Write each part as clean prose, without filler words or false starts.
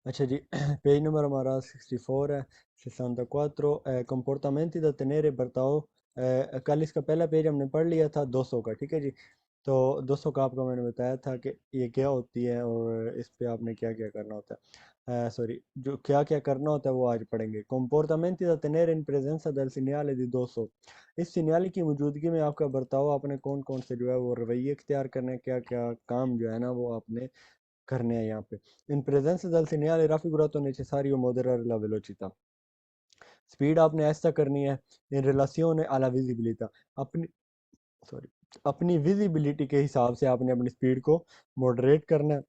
अच्छा जी। Page number हमारा 64 है। 64 कंपोर्टामेंटी दा tenere बर्ताओ। कल इसका पहला पेज हमने पढ़ लिया था 200 का, ठीक है जी। तो 200 का आपको मैंने बताया था कि ये क्या होती है और इस पे आपने क्या क्या करना होता है। सॉरी, जो क्या क्या करना होता है वो आज पढ़ेंगे। कंपोर्टामेंटी दा tenere in presenza del segnale di 200। इस सिग्नल की मौजूदगी में आपका बर्ताव, आपने कौन कौन से जो है वो रवैये इख्तियार करने, क्या क्या काम जो है ना वो आपने करने हैं यहाँ पे। इन presenza del segnale raffigurato necessario moderare la velocità। Speed आपने ऐसा करनी है इन रिलेशन alla visibilità। अपनी सॉरी अपनी विजिबिलिटी के हिसाब से आपने अपनी स्पीड को मॉडरेट करना है,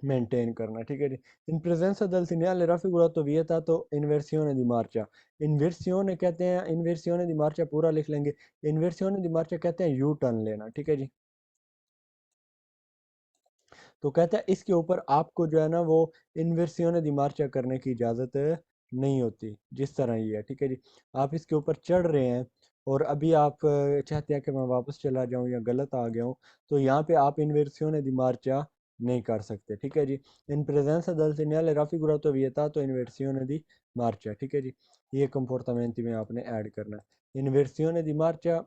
मेंटेन करना है, ठीक है जी। इन presenza del segnale raffigurato vietato inversione di marcia। इन्वर्सिone कहते हैं, इन्वर्सिone di marcia पूरा लिख लेंगे। इन्वर्सिone di marcia कहते हैं यू टर्न लेना, ठीक है जी। तो कहता है इसके ऊपर आपको जो है ना वो इन्वर्सिone दी मार्चा करने की इजाज़त नहीं होती, जिस तरह ये है, ठीक है जी। आप इसके ऊपर चढ़ रहे हैं और अभी आप चाहते हैं कि मैं वापस चला जाऊं या गलत आ गया हूं, तो यहाँ पे आप इन्वर्सिone दी मार्चा नहीं कर सकते, ठीक है जी। इन presenza del segnale raffigurato vietato inversione di marcia, ठीक है जी। ये कंपोर्टामेंट में आपने ऐड करना है, इन्वर्सिone दी मार्चा,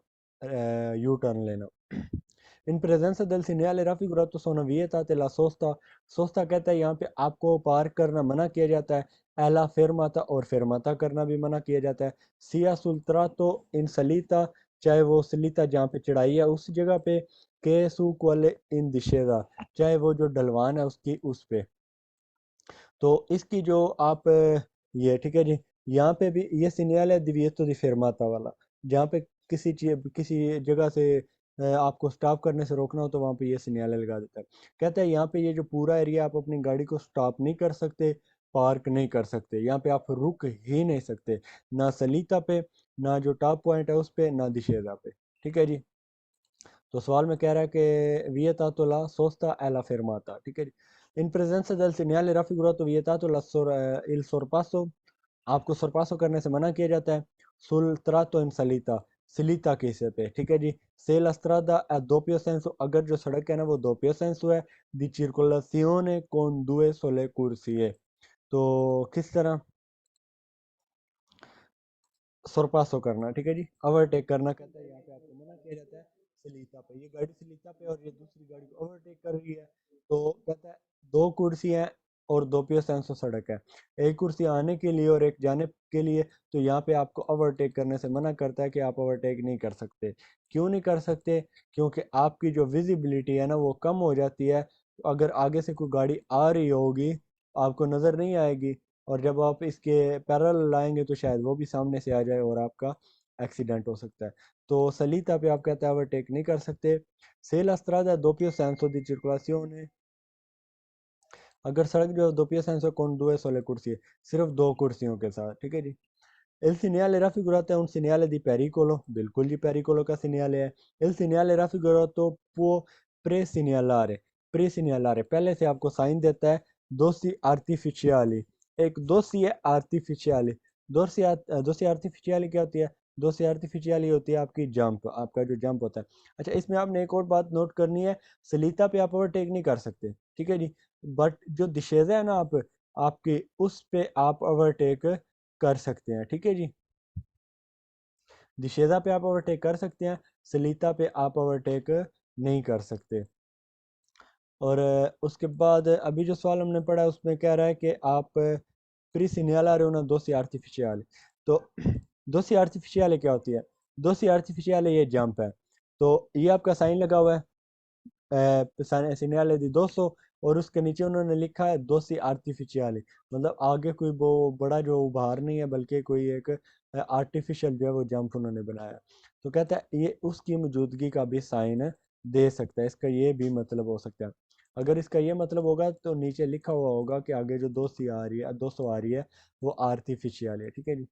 यू टर्न लेना। In presence del segnale raffigurato sono vietate la sosta। सोस्ता कहता है यहाँ पे आपको पार्क करना मना किया जाता है। एला फेरमाता, और फेरमाता करना भी मना किया जाता है। सिया सुल्त्रातो इन सलीता, चाहे वो सलीता जहाँ पे चढ़ाई है उस जगह पे। के सू क्वाले इन दिशेगा, चाहे वो जो ढलवान है उसकी उस पे। तो इसकी जो आप ये ठीक है जी। यहाँ पे भी ये सिग्नल है दिविएतो दी फेरमाता वाला, जहाँ पे किसी चीज किसी जगह से आपको स्टॉप करने से रोकना हो तो वहाँ पे ये सिग्नल लगा देता है। कहता है यहाँ पे ये जो पूरा एरिया आप अपनी गाड़ी को स्टॉप नहीं कर सकते, पार्क नहीं कर सकते, यहाँ पे आप रुक ही नहीं सकते, ना सलीता पे, ना जो टॉप पॉइंट है उस पे, ना दिशेगा पे, ठीक है जी। तो सवाल में कह रहा है कि vietato la sosta e la fermata, ठीक है जी। इन presenza del segnale raffigurato vietato il sorpasso। आपको सरपासो करने से मना किया जाता है। sul tratto in salita, सलीता के हिस्से पे, ठीक है जी। se la strada è doppio senso, अगर जो सड़क है ना वो doppio senso है। di circolazione con due sole corsie। तो किस तरह सरपासो करना, ठीक है जी, ओवरटेक करना। कहता है यहाँ पे आपको मना किया जाता है सलीता पे। ये गाड़ी सलीता पे और ये दूसरी गाड़ी को ओवरटेक कर रही है। तो कहता है दो कुर्सी हैं और दो पियो सेंसो सड़क है, एक कुर्सी आने के लिए और एक जाने के लिए। तो यहाँ पे आपको ओवरटेक करने से मना करता है कि आप ओवरटेक नहीं कर सकते। क्यों नहीं कर सकते? क्योंकि आपकी जो विजिबिलिटी है ना वो कम हो जाती है। अगर आगे से कोई गाड़ी आ रही होगी आपको नज़र नहीं आएगी, और जब आप इसके पैरेलल लाएंगे तो शायद वो भी सामने से आ जाए और आपका एक्सीडेंट हो सकता है। तो सलीता पे आप कहते हैं ओवरटेक नहीं कर सकते। से la strada a doppio senso di circolazione। अगर सड़क जो है doppio senso con due sole corsie, सिर्फ दो कुर्सियों के साथ, ठीक है जी। Il segnale raffigurato è un segnale di pericolo, बिल्कुल जी pericolo का segnale है। Il segnale raffigurato può presegnalare, presegnalare पहले से आपको साइन देता है। दोसी artificiali, एक दोसी है artificiali। दोसी artificiali क्या होती है? दोसी artificiali होती है आपकी जंप, आपका जो जंप होता है। अच्छा, इसमें आपने एक और बात नोट करनी है। सलीता पे आप ओवरटेक नहीं कर सकते, ठीक है जी। बट जो दिशेजा है ना आपकी उस पे आप ओवरटेक कर सकते हैं, ठीक है जी। दिशेजा पे आप ओवरटेक कर सकते हैं, सलीता पे आप ओवरटेक नहीं कर सकते। और उसके बाद अभी जो सवाल हमने पढ़ा है उसमें कह रहा है कि आप प्री सीनियल आ रहे हो ना दोसी आर्टिफिशियल। तो दोसी आर्टिफिशियल क्या होती है? दोसी आर्टिफिशियल ये जंप है। तो ये आपका साइन लगा हुआ है सीनियल दी 200, और उसके नीचे उन्होंने लिखा है दोसी आर्टिफिशियल। मतलब आगे कोई वो बड़ा जो उभार नहीं है बल्कि कोई एक आर्टिफिशियल जो है वो जंप उन्होंने बनाया। तो कहता है ये उसकी मौजूदगी का भी साइन दे सकता है, इसका ये भी मतलब हो सकता है। अगर इसका ये मतलब होगा तो नीचे लिखा हुआ होगा कि आगे जो 200 आ रही है 200 आ रही है वो आर्टिफिशियल है, ठीक है जी।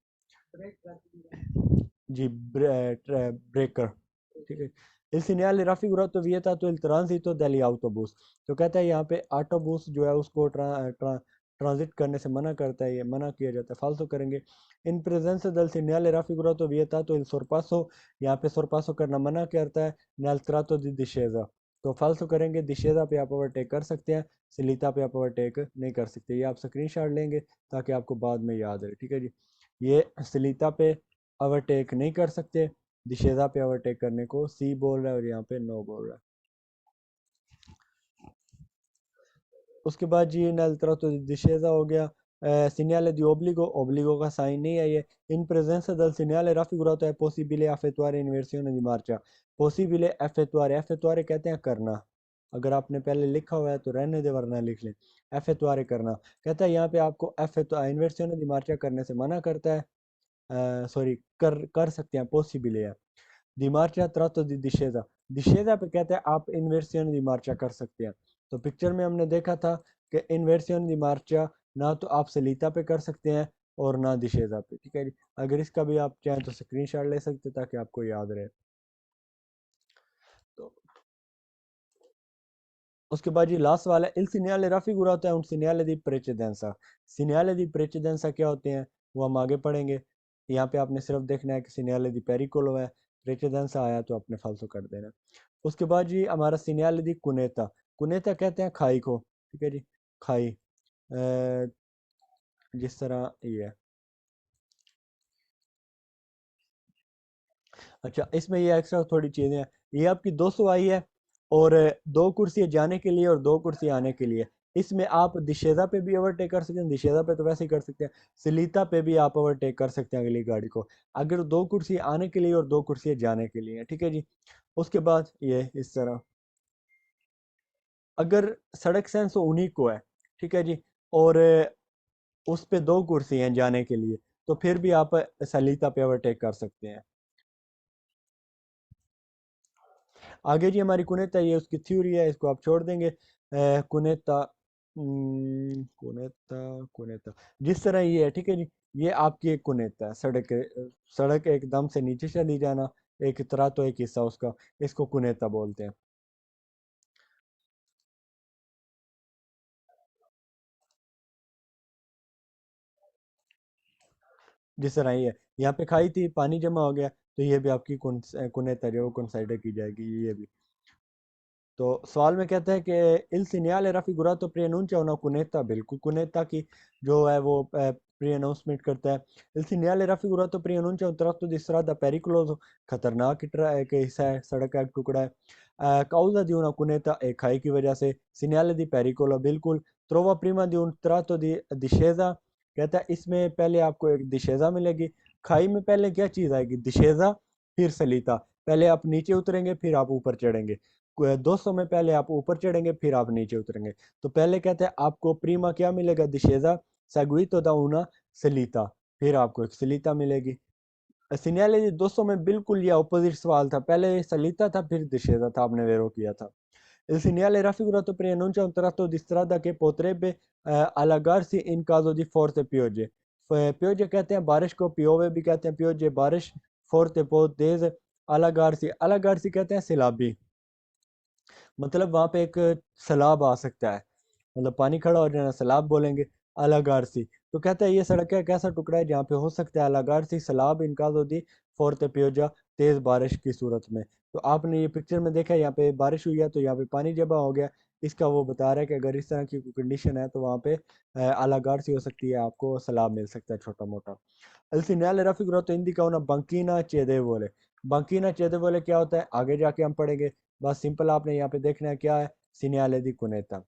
जी ब्रेकर, ठीक है। il segnale raffigurato vietato il transito degli autobus। तो कहता है यहाँ पे ऑटोबूस जो है उसको ट्रांजिट करने से मना करता है, ये मना किया जाता है, फालतू करेंगे। इन presenza del segnale raffigurato vietato il sorpasso। यहाँ पे sorpasso करना मना करता है। nel tratto di discesa, तो फालसो करेंगे, दिशेजा पे आप ओवरटेक कर सकते हैं, सलीता पे आप ओवरटेक नहीं कर सकते। ये आप स्क्रीनशॉट लेंगे ताकि आपको बाद में याद रहे, ठीक है जी। ये सलीता पे ओवरटेक नहीं कर सकते, दिशेजा पे ओवरटेक करने को सी बोल रहा है और यहाँ पे नो बोल रहा है। उसके बाद जी नल तरह तो discesa हो गया, segnale di obbligo, obbligo का साइन नहीं है ये। in presenza del segnale raffigurato è possibile effettuare inversione di marcia, possibile effettuare, effettuare कहते हैं करना, अगर आपने पहले लिखा हुआ है तो रहने दे वरना लिख लें। effettuare करना कहता है यहाँ पे आपको इन्वर्सिone di marcia करने से मना करता है, सॉरी कर सकते हैं, पॉसिबल है। दी मार्चा tratto di discesa, discesa पे कहते हैं आप इन्वर्सिone di marcia कर सकते हैं। तो पिक्चर में हमने देखा था कि इन्वर्सिone di marcia ना तो आप सलीता पे कर सकते हैं और ना दिशेजा पे, ठीक है जी। अगर इसका भी आप चाहें तो स्क्रीनशॉट ले सकते हैं ताकि आपको याद रहे। तो उसके बाद जी लास्ट वाला il segnale raffigurato è un segnale di precedenza, segnale di precedenza क्या होते हैं वो हम आगे पढ़ेंगे। यहाँ पे आपने सिर्फ देखना है कि segnale di pericolo है, precedenza आया तो आपने फालतू कर देना। उसके बाद जी हमारा segnale di cuneta, cuneta कहते हैं खाई को, ठीक है जी, खाई, जिस तरह ये है। अच्छा, इसमें ये एक्स्ट्रा थोड़ी चीज़ें हैं, ये आपकी 200 आई है और दो कुर्सी जाने के लिए और दो कुर्सी आने के लिए। इसमें आप दिशेजा पे भी ओवरटेक कर सकते हैं, दिशेजा पे तो वैसे ही कर सकते हैं, सलीता पे भी आप ओवरटेक कर सकते हैं अगली गाड़ी को, अगर दो कुर्सी आने के लिए और दो कुर्सी जाने के लिए, ठीक है जी। उसके बाद ये इस तरह, अगर सड़क सेंस उन्हीं को है, ठीक है जी, और उस पे दो कुर्सी हैं जाने के लिए, तो फिर भी आप सलीता पे ओवरटेक कर सकते हैं। आगे जी हमारी कुनेता, ये उसकी थ्योरी है, इसको आप छोड़ देंगे। कुनेता, कुनेता, कुनेता जिस तरह ये है, ठीक है जी, ये आपकी एक कुनेता है, सड़क एकदम से नीचे चली जाना, एक तरह तो एक हिस्सा उसका, इसको कुनेता बोलते हैं। जिस तरह ये है, यहाँ पे खाई थी, पानी जमा हो गया, तो ये भी आपकी कुनेता जो कंसाइडर की जाएगी, ये भी। तो सवाल में कहता है कि il segnale raffigurato preannuncia una cuneta, बिल्कुल कुनेता की जो है वो प्री अनाउंसमेंट करता है। il segnale raffigurato preannuncia un tratto di strada pericoloso, खतरनाक एक हिस्सा है, सड़क का एक टुकड़ा है। causa di una cuneta, एक खाई की वजह से, segnale di pericolo, बिल्कुल। trova prima di un tratto di discesa, कहता है इसमें पहले आपको एक दिशेजा मिलेगी, खाई में पहले क्या चीज़ आएगी, दिशेजा, फिर सलीता, पहले आप नीचे उतरेंगे फिर आप ऊपर चढ़ेंगे, 200 में पहले आप ऊपर चढ़ेंगे फिर आप नीचे उतरेंगे। तो पहले कहते हैं आपको प्रीमा क्या मिलेगा, दिशेजा, सेगुइतो दा una सलीता, फिर आपको एक सलीता मिलेगी। सिग्नल 200 में बिल्कुल ये अपोजिट सवाल था, पहले सलीता था फिर दिशेजा था, आपने वेरो किया था। Il segnale raffigurato preannuncia un tratto di strada che potrebbe allagarsi in caso di forte piogge। piogge कहते हैं बारिश को, piove भी कहते हैं piogge बारिश, forte बहुत तेज, allagarsi, allagarsi कहते हैं सैलाबी, मतलब वहां पे एक सैलाब आ सकता है, मतलब पानी खड़ा हो जाना, सैलाब बोलेंगे। अलागारसी, तो कहता है ये सड़क का एक ऐसा टुकड़ा है जहाँ पे हो सकता है अलागारसी सैलाब, इनका होती फोर्ते पियोजा, तेज बारिश की सूरत में। तो आपने ये पिक्चर में देखा है, यहाँ पे बारिश हुई है तो यहाँ पे पानी जमा हो गया, इसका वो बता रहा है कि अगर इस तरह की कोई कंडीशन है तो वहाँ पे अलागारसी हो सकती है, आपको सैलाब मिल सकता है छोटा मोटा। El segnale raffigurato indica una banchina cedevole, banchina cedevole क्या होता है आगे जाके हम पढ़ेंगे, बस सिंपल आपने यहाँ पे देखना है क्या है, segnale di cuneta।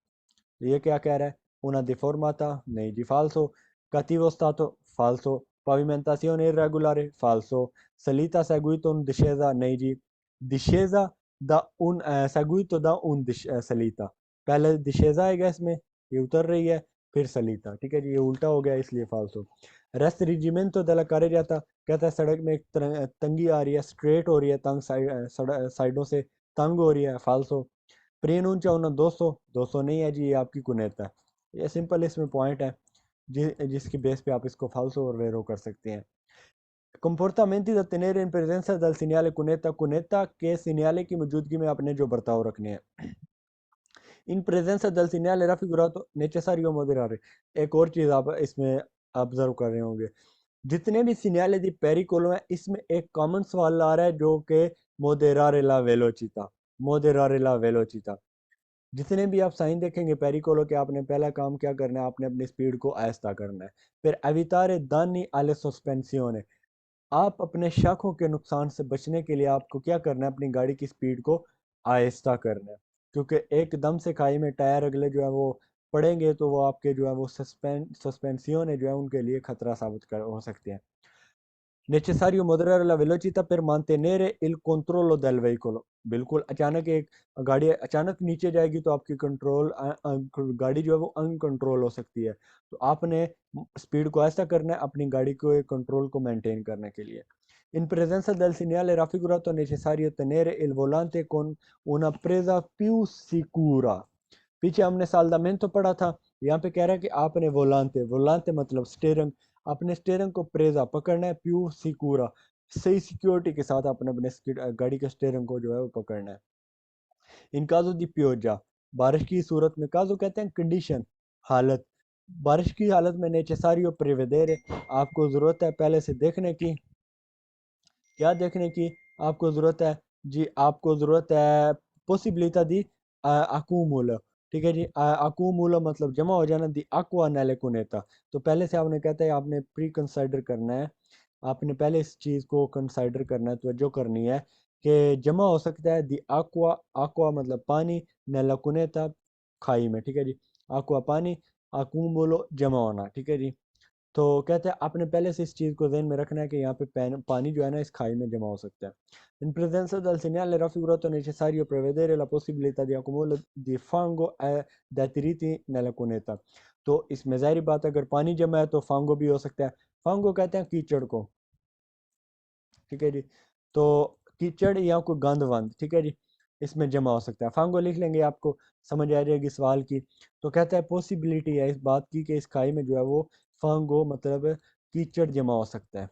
ये क्या कह रहा है, una deformata नहीं जी, falso, cattivo stato falso, pavimentazione irregolare falso, salita seguito un discesa नहीं जी, discesa da un seguito da un salita, पहले discesa आएगा इसमें, ये उतर रही है, फिर सलीता, ठीक है जी, ये उल्टा हो गया इसलिए फालसो। रेस्ट्रिजिमेंटो दella carreggiata, कहता है सड़क में एक तंगी आ रही है, स्ट्रेट हो रही है, तंग साइडों से तंग हो रही है, फालसो। प्रीनूंचा होना 200, 200 नहीं है जी, ये आपकी कुनेत है। ये सिंपल इसमें पॉइंट है जिसकी बेस पे आप इसको फालसो और वेरो कर सकते हैं। comportamenti da tenere in presenza del segnale cuneta, cuneta के सिग्नल की मौजूदगी में आपने जो बर्ताव रखने हैं। इन presenza del segnale raffigurato necessario moderare, एक और चीज़ आप इसमें ऑब्जर्व कर रहे होंगे, जितने भी सिग्नल दी पेरिकोलो है इसमें एक कॉमन सवाल आ रहा है जो कि मोदेरारे ला वेलोचिता, moderare la velocità। जितने भी आप साइन देखेंगे पेरिकोलो के, आपने पहला काम क्या करना है, आपने अपनी स्पीड को आहिस्ता करना है। फिर एवितारे दानी आले सस्पेंसियोने, आप अपने शाखों के नुकसान से बचने के लिए आपको क्या करना है, अपनी गाड़ी की स्पीड को आहिस्ता करना है। क्योंकि एकदम से खाई में टायर अगले जो है वो पड़ेंगे तो वो आपके जो है वो सस्पेंसियों जो है उनके लिए खतरा साबित हो सकते हैं। necessario moderare la velocità per mantenere il controllo del veicolo। बिल्कुल अचानक एक गाड़ी अचानक नीचे जाएगी तो आपकी गाड़ी जो है वो अनकंट्रोल हो सकती है। तो आपने स्पीड को ऐसा करना है अपनी गाड़ी को कंट्रोल को मेंटेन करने के लिए। In presenza del segnale raffigurato è necessario tenere il volante con una presa più sicura। पीछे हमने साल्दामेंतो पढ़ा था, यहाँ पे कह रहा है कि आपने वोलांते, वोलांते मतलब स्टेयरिंग, अपने स्टेयरिंग को प्रेजा पकड़ना है, प्यू सिक्योरा, सही सिक्योरिटी के साथ अपने अपने गाड़ी के स्टेयरिंग को जो है वो पकड़ना है। इन काजो दी पियोजा, बारिश की सूरत में, काजो कहते हैं कंडीशन, हालत। बारिश की हालत में नेचेसारियो प्रिवेदेरे, आपको ज़रूरत है पहले से देखने की, क्या देखने की आपको ज़रूरत है जी, आपको ज़रूरत है पॉसिबिलिटा दी अकूमुलो। ठीक है जी, अकूमुलो मतलब जमा हो जाना, दी aqua nelle cuneta। तो पहले से आपने कहता है आपने प्री कंसाइडर करना है, आपने पहले इस चीज़ को कंसाइडर करना है, तवज्जो करनी है कि जमा हो सकता है दी aqua, aqua मतलब पानी, nella cuneta खाई में। ठीक है जी, aqua पानी, अकूमुलो जमा होना। ठीक है जी, तो कहते हैं आपने पहले से इस चीज़ को ध्यान में रखना है कि यहाँ पे पानी जो है ना इस खाई में जमा हो सकता है। In presenza del segnale raffigurato è necessario prevedere la possibilità di accumulo di fango e detriti nella cuneta। तो इसमें ज़ाहिर बात है अगर पानी जमा है तो फांगो भी हो सकता है। फांगो कहते हैं कीचड़ को। ठीक है जी, तो कीचड़ या कोई गंद वंद, ठीक है जी, इसमें जमा हो सकता है। फांगो लिख लेंगे, आपको समझ आ जाएगी सवाल की। तो कहता है पॉसिबिलिटी है इस बात की कि इस खाई में जो है वो फांगो मतलब कीचड़ जमा हो सकता है।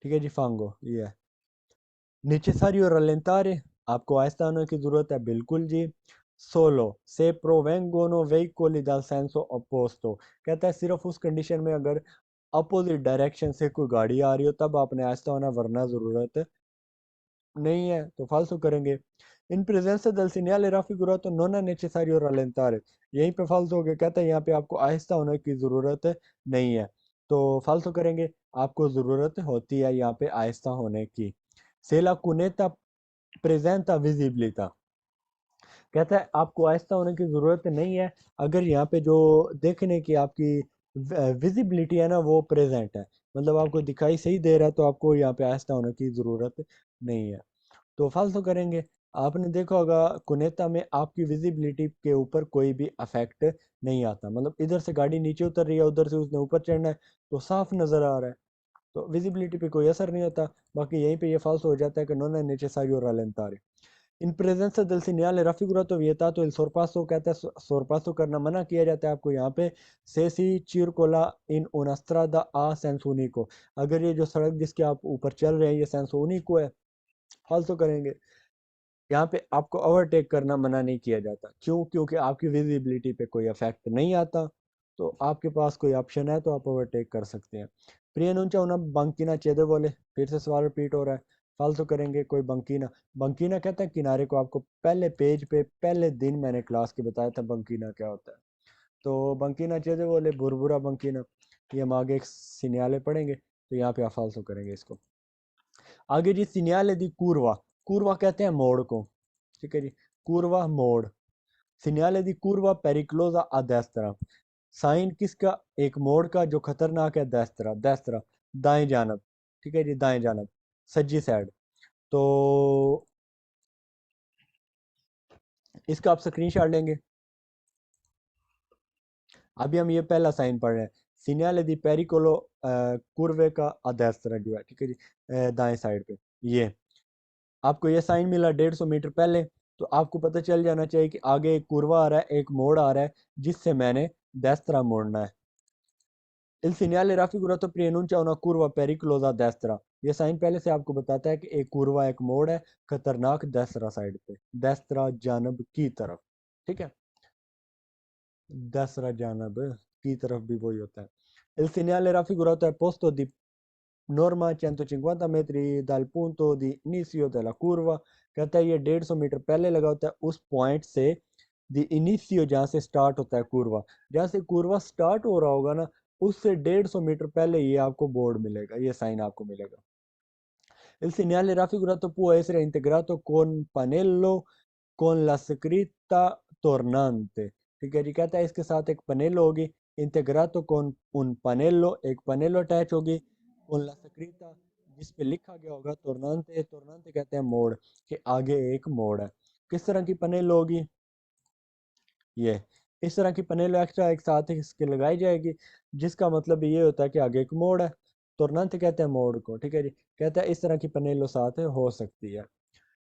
ठीक है जी, फांगो ये है। नेसेसाrio rallentare, आपको आहिस्ता होने की ज़रूरत है, बिल्कुल जी। सोलो से provengono veicoli dal senso opposto, कहता है सिर्फ उस कंडीशन में अगर अपोजिट डायरेक्शन से कोई गाड़ी आ रही हो तब आपने आहिस्ता होना, वरना ज़रूरत नहीं है तो फालतू करेंगे। इन presenza del segnale raffigurato non è necessario rallentare, यहीं पे फालतू हो गया, कहता है यहाँ पे आपको आहिस्ता होने की ज़रूरत नहीं है तो फालतू करेंगे। आपको ज़रूरत होती है यहाँ पे आहिस्ता होने की। Se la cuneta presenta visibilità, कहता है आपको आहिस्ता होने की ज़रूरत नहीं है अगर यहाँ पे जो देखने की आपकी विजिबिलिटी है ना वो प्रेजेंट है, मतलब आपको दिखाई सही दे रहा है तो आपको यहाँ पे आहिस्ता होने की ज़रूरत नहीं है तो फालतू करेंगे। आपने देखा होगा कुनेता में आपकी विजिबिलिटी के ऊपर कोई भी अफेक्ट नहीं आता, मतलब इधर से गाड़ी नीचे उतर रही है उधर से उसने ऊपर चढ़ना है तो साफ नज़र आ रहा है, तो विजिबिलिटी पे कोई असर नहीं होता। बाकी यहीं पे ये फालतू हो जाता है कि non è necessario rallentare। इन presenza del segnale raffigurato vietato il sorpasso, कहता है sorpasso करना मना किया जाता है आपको यहाँ पे। se si circola in una strada a senso unico, अगर ये जो सड़क जिसके आप ऊपर चल रहे हैं ये senso unico है, फालतू करेंगे। यहाँ पे आपको ओवरटेक करना मना नहीं किया जाता, क्यों, क्योंकि आपकी विजिबिलिटी पे कोई इफेक्ट नहीं आता तो आपके पास कोई ऑप्शन है तो आप ओवरटेक कर सकते हैं। प्रियनुंचा उना बंकीना चेदे बोले, फिर से सवाल रिपीट हो रहा है, फालतू करेंगे कोई बंकीना। बंकीना कहता है किनारे को, आपको पहले पेज पे पहले दिन मैंने क्लास के बताया था बंकीना क्या होता है। तो बंकीना चेदे बोले बुरबुरा बंकीना, ये हम आगे एक सिन्याले पढ़ेंगे तो यहाँ पे आप फालतू करेंगे इसको। आगे जी सिन्याले दी कूरवा, कूरवा कहते हैं मोड़ को। ठीक है जी, कूरवा मोड़। सिन्याले दी कूरवा पेरिक्लोजा आ destra, साइन किसका, एक मोड़ का जो खतरनाक है, destra, destra दाएं जानब। ठीक है जी, दाएं जानब, सज्जी साइड। तो इसका आप स्क्रीनशॉट लेंगे। अभी हम ये पहला साइन पढ़ रहे हैं, सिन्याले दी पेरिकोलो कुर्वे का आ destra जो है, ठीक है जी, दाएं साइड पे। ये आपको ये साइन मिला 150 मीटर पहले, तो आपको पता चल जाना चाहिए कि आगे एक कुरवा आ रहा है, एक मोड़ आ रहा है जिससे मैंने destra मोड़ना है। Il segnale raffigurato preannuncia una curva pericolosa a destra, ये साइन पहले से आपको बताता है कि एक कुरवा, एक मोड़ है खतरनाक destra साइड पे, destra जानब की तरफ। ठीक है, destra जानब की तरफ भी वही होता है। Il segnale raffigurato è posto di Norma 150 metri dal punto di inizio della curva, कहता है ये 150 मीटर पहले लगा होता है उस पॉइंट से दी इनिशियो जहाँ से स्टार्ट होता है कुरवा, जहाँ से कुरवा स्टार्ट हो रहा होगा ना उससे 150 मीटर पहले ये आपको बोर्ड मिलेगा, ये साइन आपको मिलेगा। Il segnale raffigurato può essere integrato con pannello con la scritta tornante, ठीक है जी, कहता है इसके साथ एक पनेल होगी, इंटेग्रातो con un pannello, एक पनेलो अटैच होगी, con la scritta जिस पे लिखा गया होगा tornante, tornante कहते हैं मोड़, कि आगे एक मोड़ है। किस तरह की पनेल होगी ये, इस तरह की पनेल एक्स्ट्रा एक साथ इसके लगाई जाएगी, जिसका मतलब ये होता है कि आगे एक मोड़ है, tornante कहते हैं मोड़ को, ठीक है जी। कहता है इस तरह की पनेलो साथ हो सकती है।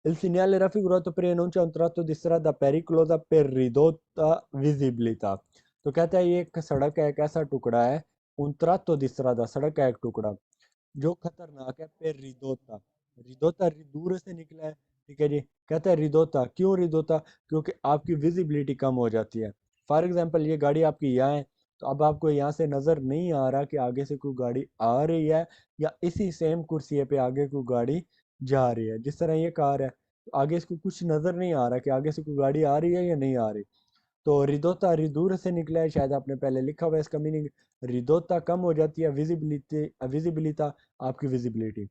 Il segnale raffigurato preannuncia un tratto di strada pericolosa per ridotta visibilità, तो कहता है ये एक सड़क है, एक ऐसा टुकड़ा है, un tratto di strada सड़क का एक टुकड़ा जो खतरनाक है, पे रिदोता, रिदोता दूर से निकला है, ठीक है जी। कहता है रिदोता, क्यों रिदोता, क्योंकि आपकी विजिबिलिटी कम हो जाती है। फॉर एग्जांपल ये गाड़ी आपकी यहाँ है, तो अब आपको यहाँ से नज़र नहीं आ रहा कि आगे से कोई गाड़ी आ रही है या इसी सेम कुर्सी पे आगे कोई गाड़ी जा रही है। जिस तरह ये कार है, तो आगे इसको कुछ नज़र नहीं आ रहा कि आगे से कोई गाड़ी आ रही है या नहीं आ रही। तो रिदोता रिदूर से निकला है, शायद आपने पहले लिखा हुआ है इसका मीनिंग। रिदोता कम हो जाती है, विजिबिलिटी विजिबिलिटा आपकी visibility.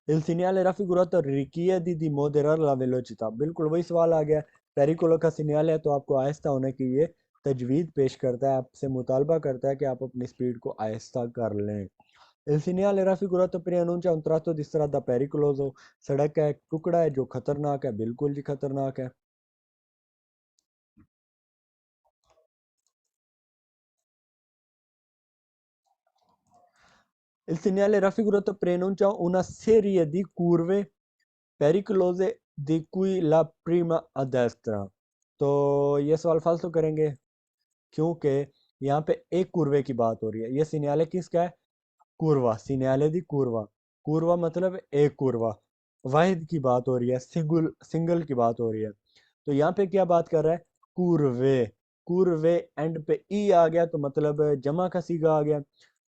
Il segnale raffigurato richiede di moderare la velocità, बिल्कुल वही सवाल आ गया। पेरिकोलो का सिग्नल है तो आपको आहिस्ता होने की ये तजवीज़ पेश करता है, आपसे मुतालबा करता है कि आप अपनी स्पीड को आहिस्ता कर लें। Il segnale raffigurato preannuncia un tratto di strada pericoloso, सड़क का एक टुकड़ा है जो खतरनाक है, बिल्कुल जी खतरनाक है। Il segnale raffigurato preannuncia una serie di curve pericolose di cui la prima a destra, तो ये सवाल फालतू करेंगे क्योंकि यहाँ पे एक कुर्वे की बात हो रही है। ये सिन्याले किसका है, कुरवा, सिन्याले दी कुरवा, कुरवा मतलब एक कुरवा, वाहिद की बात हो रही है, सिंगल सिंगल की बात हो रही है। तो यहाँ पे क्या बात कर रहा है, कुरवे, कुरवे एंड पे ई आ गया तो मतलब जमा का सीगा आ गया।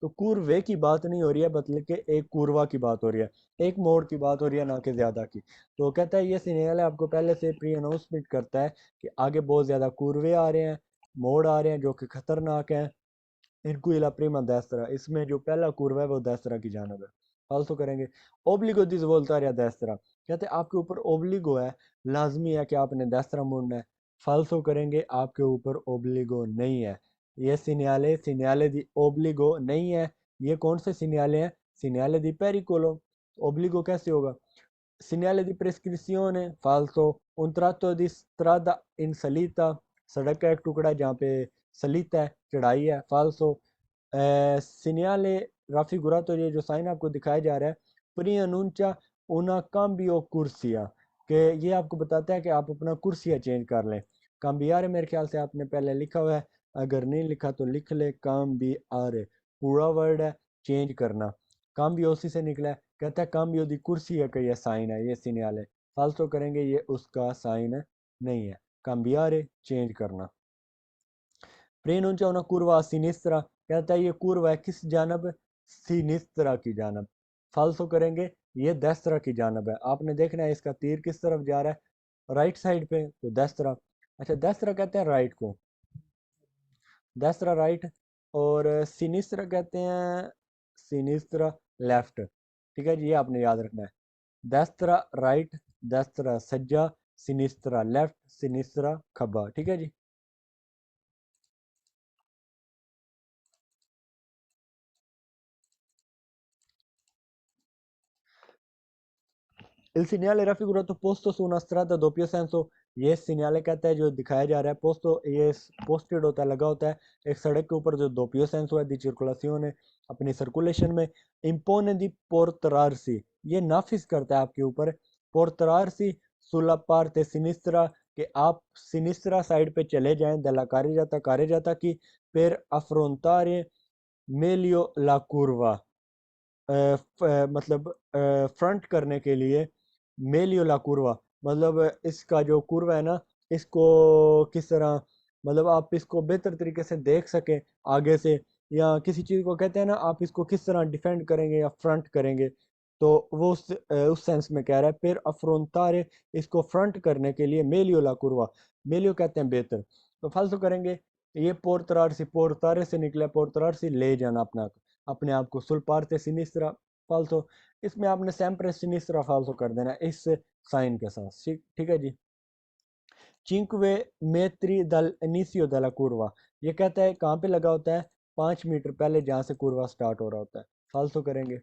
तो कुरवे की बात नहीं हो रही है, बल्कि एक कुरवा की बात हो रही है, एक मोड़ की बात हो रही है, ना कि ज्यादा की। तो कहता है ये सिग्नल आपको पहले से प्री अनाउंसमेंट करता है कि आगे बहुत ज्यादा कुरवे आ रहे हैं, मोड़ आ रहे हैं जो कि खतरनाक हैं। इनको इला प्रीमा destra, इसमें जो पहला कुर्वा है वो destra की जानब है। फालतू करेंगे। ओब्लिगो दिस बोलता है destra, कहते हैं आपके ऊपर ओब्लिगो है, लाजमी है कि आपने destra मुड़ना है। फालतू करेंगे, आपके ऊपर ओब्लिगो नहीं है। ये सिन्याले सिन्याले दी ओब्लिगो नहीं है। ये कौन से सिन्याले हैं, सिन्याले दी पेरिकोलो, ओब्लिगो कैसे होगा। Segnale di prescrizione falso, un tratto di strada in salita, सड़क का एक टुकड़ा जहाँ पे सलीता है, चढ़ाई है, फाल्सो। सिन्याले राफिगुरातो, ये जो साइन आपको दिखाया जा रहा है, प्री अनुंचा una cambio कुर्सिया, कि ये आपको बताता है कि आप अपना कुर्सिया चेंज कर लें। काम्बियारे मेरे ख्याल से आपने पहले लिखा हुआ है, अगर नहीं लिखा तो लिख ले, काम्बियारे पूरा वर्ड है चेंज करना, काम्बियो उसी से निकला है। कहता है काम्बियो दी कुर्सी है कि ये साइन है, ये सिग्नल है। फालतू करेंगे, ये उसका साइन नहीं है। काम्बियारे चेंज करना। प्रेनुंचा una curva a sinistra, कहता है ये कुर्व है किस जानब, सिनिस्त्रा की जानब। फालतू करेंगे, ये देस्त्रा की जानब है। आपने देखना है इसका तीर किस तरफ जा रहा है, राइट साइड पे, तो देस्त्रा। अच्छा देस्त्रा कहते हैं राइट को, देस्त्रा राइट, और सिनिस्त्रा कहते हैं, सिनिस्त्रा लेफ्ट, ठीक है जी, ये आपने याद रखना है। देस्त्रा राइट, देस्त्रा सज्जा, सिनिस्त्रा लेफ्ट, सिनिस्त्रा खब्बा, ठीक है जी। Il segnale raffigurato posto su una strada a doppio senso, ये सिग्नल कहता है जो दिखाया जा रहा है पोस्तो, ये पोस्टेड होता है, लगा होता है एक सड़क के ऊपर जो दोपियो सेंसो है दी circolazione, अपनी सर्कुलेशन में। impone di portarsi, ये नाफिज करता है आपके ऊपर, portarsi sulla parte sinistra, कि आप सिनिस्त्रा साइड पे चले जाएं, della carreggiata की, per affrontare meglio la curva, मतलब फ्रंट करने के लिए, मेलियोला कुर्वा, मतलब इसका जो कुर्वा है ना, इसको किस तरह, मतलब आप इसको बेहतर तरीके से देख सकें आगे से, या किसी चीज़ को कहते हैं ना, आप इसको किस तरह डिफेंड करेंगे या फ्रंट करेंगे, तो वो उस सेंस में कह रहा है। फिर अफ्रोंतारे, इसको फ्रंट करने के लिए मेलियो ला कुर्वा, मेलियो कहते हैं बेहतर, तो फालतू करेंगे। ये पोर्तारे से निकला, पोर्तार से ले जाना अपना अपने आप को, सुल्पारते सिनिस्त्रा फालतू, इसमें आपने सेम्प्रे सिनिस्त्रा फालतू कर देना इस साइन के साथ। ठीक ठीक है जी। चिंक्वे मेत्री दल इनिसियो दला कुर्वा, ये कहता है कहाँ पे लगा होता है, 5 मीटर पहले जहाँ से कुर्वा स्टार्ट हो रहा होता है, फालतू करेंगे।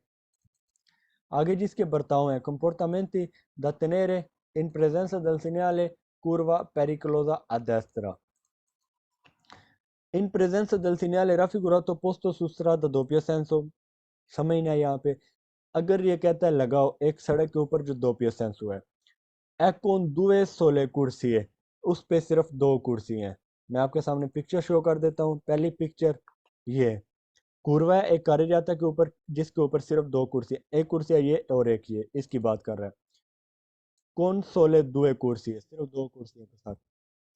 आगे जिसके बर्ताव हैं, comportamenti da tenere in presenza del segnale curva pericolosa a destra, in presenza del segnale raffigurato posto su strada doppio senso, समझना है यहाँ पे। अगर ये कहता है लगाओ एक सड़क के ऊपर जो दोपियो सेंसो है, ए कौन दुए सोले कुर्सी है, उस पे सिर्फ 2 कुर्सी हैं। मैं आपके सामने पिक्चर शो कर देता हूँ। पहली पिक्चर ये कुर्वा है एक कार्य जाता के ऊपर, जिसके ऊपर सिर्फ 2 कुर्सी है, एक कुर्सी है ये और एक ये, इसकी बात कर रहा है। कौन सोले दुए कुर्सी है, सिर्फ 2 कुर्सियों के साथ।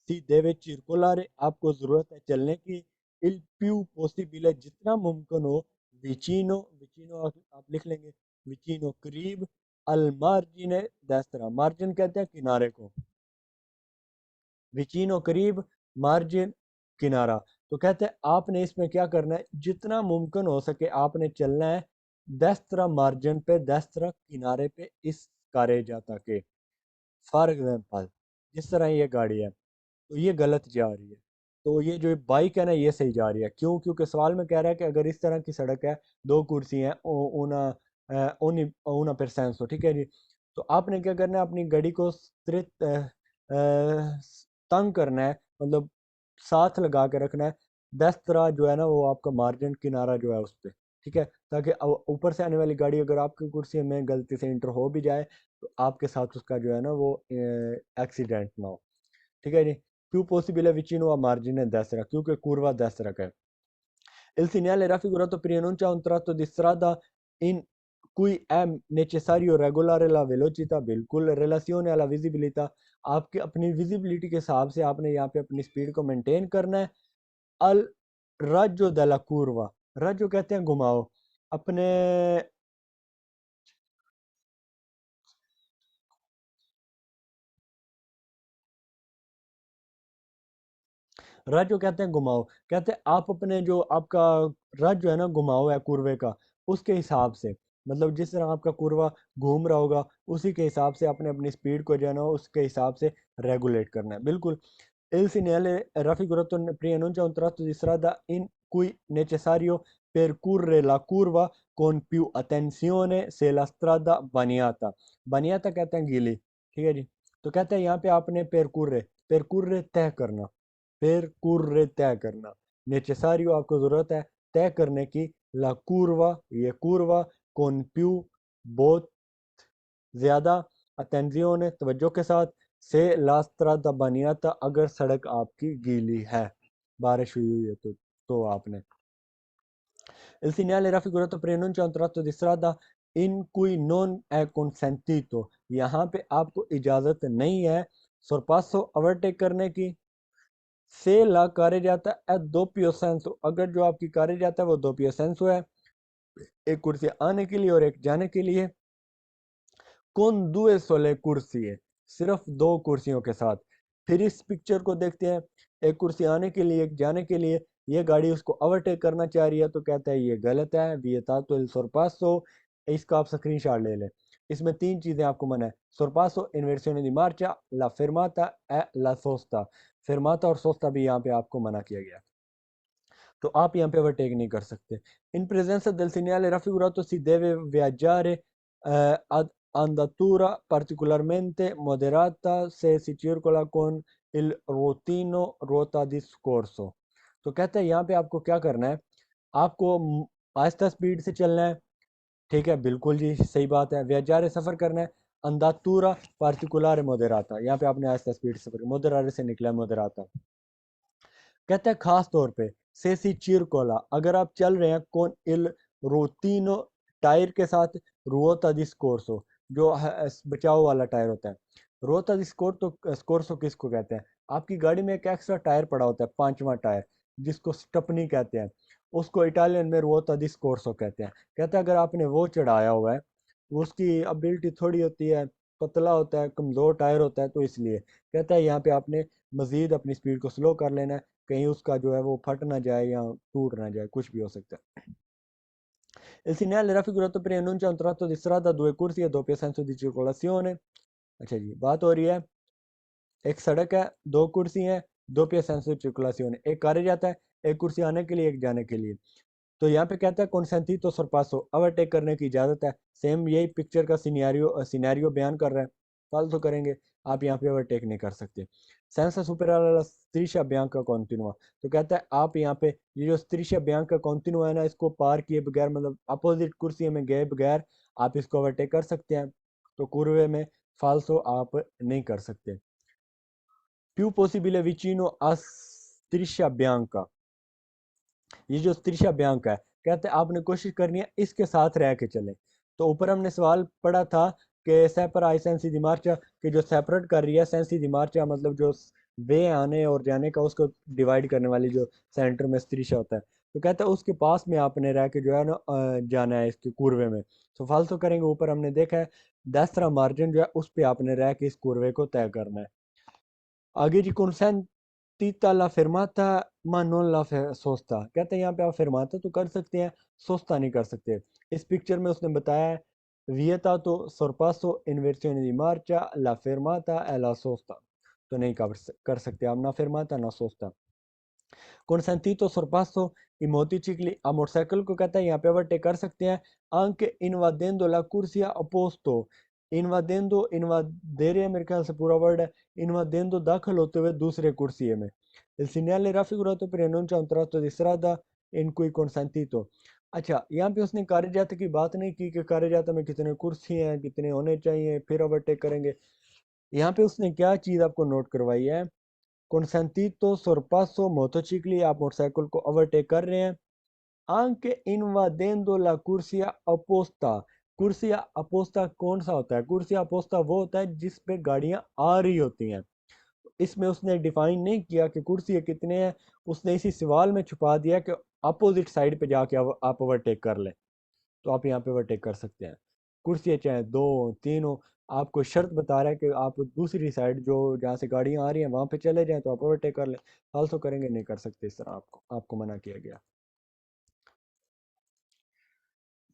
सी देवे चिरकुलारे, आपको जरूरत है चलने की। इल प्यू पॉसिबल, जितना मुमकिन हो। विचिनो, विचिनो आप लिख लेंगे, विचिनो करीब। अल मार्जिने डेस्त्रा, मार्जिन कहते हैं किनारे को, विचिनो करीब, मार्जिन किनारा। तो कहते हैं आपने इसमें क्या करना है, जितना मुमकिन हो सके आपने चलना है डेस्त्रा मार्जिन पे, डेस्त्रा किनारे पे, इस कार्य जाता के। फॉर एग्जाम्पल जिस तरह ये गाड़ी है, तो ये गलत जा रही है, तो ये जो बाइक है ना ये सही जा रही है। क्यों? क्योंकि सवाल में कह रहा है कि अगर इस तरह की सड़क है, 2 कुर्सी हैं, ऊना परसेंट, ठीक है जी। तो आपने क्या करना है, अपनी गाड़ी को तंग करना है, मतलब साथ लगा के रखना है। 10 तरह जो है ना वो आपका मार्जिन किनारा जो है उस पर, ठीक है, ताकि ऊपर से आने वाली गाड़ी अगर आपकी कुर्सी में गलती से इंटर हो भी जाए, तो आपके साथ उसका जो है ना वो एक्सीडेंट ना हो, ठीक है जी। Più possibile vicino a margine destra, क्योंकि curva destra che è. Il segnale raffigurato preannuncia un tratto di strada in cui è necessario regolare la velocità, बिल्कुल relazione alla visibilità, आपके अपनी विजिबिलिटी के हिसाब से आपने यहाँ पे अपनी स्पीड को मेंटेन करना है। अल raggio della curva, raggio कहते हैं घुमाओ, अपने रज जो कहते हैं घुमाओ, कहते हैं आप अपने जो आपका रज जो है ना घुमाओ है कुर्वे का, उसके हिसाब से, मतलब जिस तरह आपका कुर्वा घूम रहा होगा उसी के हिसाब से आपने अपनी स्पीड को जो है ना उसके हिसाब से रेगुलेट करना है, बिल्कुल। Il segnale raffigurato preannuncia un tratto di strada in cui necessario percorrere la curva con più attenzione se la strada bagnata, bagnata कहते हैं गीली, ठीक है जी। तो कहते हैं यहाँ पे आपने percorrere, percorrere तय करना, percorrere तय करना, necessario आपको जरूरत है तय करने की, la curva ये curva, con più बहुत ज्यादा, अटेंजियों तवज्जो के साथ, से लास्त्रा दबानियाता अगर सड़क आपकी गीली है, बारिश हुई है तो आपने। Il segnale raffigurato preannuncia un tratto di strada in cui non è consentito, यहाँ पे आपको इजाज़त नहीं है sorpasso ओवरटेक करने की। से ला कार्य जाता है दोपियो सेंसो, अगर जो आपकी कार्य जाता है वो दोपियो सेंसो है, एक कुर्सी आने के लिए और एक जाने के लिए। कौन दुए सोले कुर्सी है, सिर्फ 2 कुर्सियों के साथ। फिर इस पिक्चर को देखते हैं, एक कुर्सी आने के लिए एक जाने के लिए, ये गाड़ी उसको ओवरटेक करना चाह रही है, तो कहता है ये गलत है, विएतातो इल sorpasso, इसका आप स्क्रीनशॉट ले लें। इसमें 3 चीजें आपको मना है, sorpasso, inversione di marcia, la fermata e la sosta, fermata और सोस्ता भी यहाँ पे आपको मना किया गया, तो आप यहाँ पे ओवरटेक नहीं कर सकते। In presenza del segnale raffigurato si deve viaggiare ad andatura particolarmente moderata se si circola con il routino ruota di scorso, तो कहते हैं यहाँ पे आपको क्या करना है, आपको आहिस्ता स्पीड से चलना है, ठीक है, बिल्कुल जी सही बात है। वियाजारे सफ़र करना है, अंदातूरा पार्टिकुलर मोदेराता, यहाँ पे आपने आहिस्ता स्पीड से सफ़र, मोदेरारे से निकला मोदेराता। कहते हैं खास तौर पे सेसी चिरकोला, अगर आप चल रहे हैं कौन इल रोतीनो टायर के साथ, रुओता डिस्कोर्सो, जो बचाव वाला टायर होता है, रोता डिस्कोर तो स्कोर्सो किसको कहते हैं, आपकी गाड़ी में एक एक्स्ट्रा टायर पड़ा होता है, 5वां टायर, जिसको स्टपनी कहते हैं, उसको इटालियन में रुओता डिस्कोर्सो कहते हैं। कहते हैं अगर आपने वो चढ़ाया हुआ है, वो उसकी एबिलिटी थोड़ी होती है, पतला होता है, कमज़ोर टायर होता है, तो इसलिए कहता है यहाँ पे आपने मज़ीद अपनी स्पीड को स्लो कर लेना है, कहीं उसका जो है वो फट ना जाए या टूट ना जाए, कुछ भी हो सकता है। Il segnale raffigurato preannuncia un tratto di strada, due corsie a doppio senso di circolazione। अच्छा जी, बात हो रही है, एक सड़क है, दो कुर्सी हैं, दो पे सेंस सर्कुलेशन, एक कार्य जाता है, एक कुर्सी आने के लिए, एक जाने के लिए। तो यहाँ पे कहता है कौन तो सरपासो ओवरटेक करने की इजाज़त है। सेम यही पिक्चर का सिनेरियो बयान कर रहा है। फालतू करेंगे, आप यहाँ पे ओवरटेक नहीं कर सकते। सेंसा सुपराला स्त्रीशा बियांका कॉन्टिनुआ, तो कहता है आप यहाँ पे ये जो स्त्रीशा बियांका कॉन्टिनुआ है ना, इसको पार किए बगैर, मतलब अपोजिट कुर्सी में गए बगैर आप इसको ओवरटेक कर सकते हैं। तो कुर्वे में फालसो आप नहीं कर सकते। più possibile vicino a striscia bianca, ये जो स्त्रिशा ब्यांका है, कहते हैं आपने कोशिश करनी है इसके साथ रह के चले। तो ऊपर हमने सवाल पढ़ा था कि सेपर आई सेंसी दी मार्चा, कि जो सेपरेट कर रही है सेंसी दी मार्चा, मतलब जो वे आने और जाने का उसको डिवाइड करने वाली जो सेंटर में स्त्रिशा होता है, तो कहता है उसके पास में आपने रह के जो है ना जाना है इसके कुर्वे में। तो फालतू करेंगे, ऊपर हमने देखा है 10 मार्जिन जो है उस पर आपने रह के इस कुर्वे को तय करना है। आगे जी consentita la fermata ma non la sosta, कहते हैं यहाँ पे आप fermata तो कर सकते हैं, सोस्ता नहीं कर सकते। इस पिक्चर में उसने बताया है vietato sorpasso in versione di marcia la fermata e la sosta, तो नहीं कर सकते आप ना fermata ना sosta। consentito sorpasso i motocicli a motorcycle को कहता है यहाँ पे ओवरटेक कर सकते हैं anche invadendo la cursia opposto। इन्वादेंदो मेरे ख्याल से पूरा वर्ड है, इन्वादेंदो दाखिल होते हुए दूसरे कुर्सी में। Il segnale raffigurato preannuncia un tratto di strada in cui consentito। अच्छा, यहाँ पे उसने कार्य जात की बात नहीं की कि कार्य जात में कितने कुर्सी हैं, कितने होने चाहिए, फिर ओवरटेक करेंगे। यहाँ पे उसने क्या चीज़ आपको नोट करवाई है, consentito sorpasso motocicli, आप मोटरसाइकिल को ओवरटेक कर रहे हैं anche invadendo la cursia opposta। कुर्सिया अपोस्ता कौन सा होता है? कुर्सिया अपोस्ता वो होता है जिस पे गाड़ियां आ रही होती हैं। इसमें उसने डिफाइन नहीं किया कि कुर्सी कितने हैं, उसने इसी सवाल में छुपा दिया कि अपोजिट साइड पे जाके आप ओवरटेक कर लें, तो आप यहाँ पे ओवरटेक कर सकते हैं। कुर्सियाँ चाहे दो तीन हो, आपको शर्त बता रहा है कि आप दूसरी साइड जो जहाँ से गाड़ियाँ आ रही हैं वहाँ पे चले जाएं तो आप ओवरटेक कर लें। फालतू करेंगे नहीं कर सकते, इस तरह आपको मना किया गया।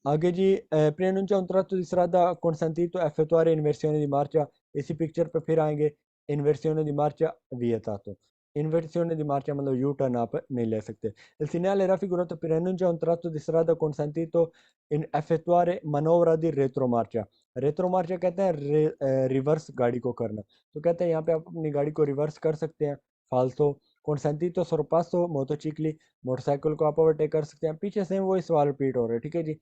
आगे जी, preannuncia un tratto di strada consentito effettuare in versione di marcia। इसी पिक्चर पे फिर आएंगे, इन्वर्सिone di marcia vietato। इन्वर्सिone di marcia मतलब यू टर्न आप नहीं ले सकते। Il segnale raffigurato preannuncia un tratto di strada consentito in effettuare manovra di retromarcia। रेट्रोमार्चा कहते हैं रिवर्स गाड़ी को करना, तो कहते हैं यहाँ पे आप अपनी गाड़ी को रिवर्स कर सकते हैं। फाल्सो consentito sorpasso motocicli, मोटरसाइकिल को आप ओवरटेक कर सकते हैं। पीछे से वही सवाल रिपीट हो रहे हैं, ठीक है जी।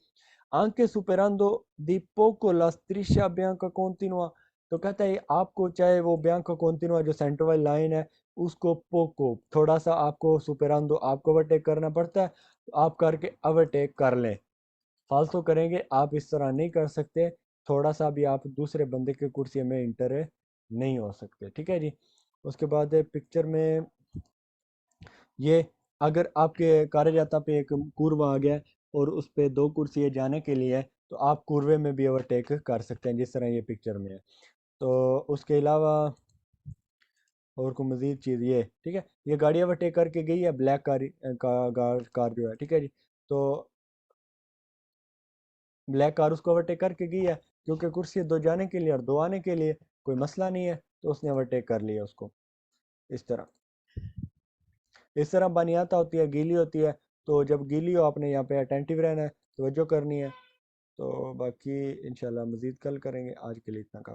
anche superando di poco la striscia bianca continua, तो कहता है आपको चाहे वो बियांका कॉन्टिनुआ जो सेंटर वाली लाइन है उसको पोको थोड़ा सा आपको सुपेरांदो आपको ओवरटेक करना पड़ता है, तो आप करके ओवरटेक कर लें। फालतू करेंगे आप इस तरह नहीं कर सकते, थोड़ा सा भी आप दूसरे बंदे के कुर्सी में इंटर नहीं हो सकते, ठीक है जी। उसके बाद पिक्चर में ये, अगर आपके कार्यजाता पे एक कुर्वा आ गया और उस पे दो कुर्सी जाने के लिए है, तो आप कुर्वे में भी ओवरटेक कर सकते हैं जिस तरह ये पिक्चर में है। तो उसके अलावा और को मज़ीद चीज़ ये, ठीक है, ये गाड़ी ओवरटेक करके गई है, ब्लैक कार जो है, ठीक है जी। तो ब्लैक कार उसको ओवरटेक करके गई है, क्योंकि कुर्सी दो जाने के लिए और दो आने के लिए, कोई मसला नहीं है, तो उसने ओवरटेक कर लिया उसको। इस तरह बनियाता होती है, गीली होती है, तो जब गीली हो आपने यहाँ पे अटेंटिव रहना है, तवज्जो करनी है। तो बाकी इंशाल्लाह मज़ीद कल करेंगे, आज के लिए इतना काफ़ी।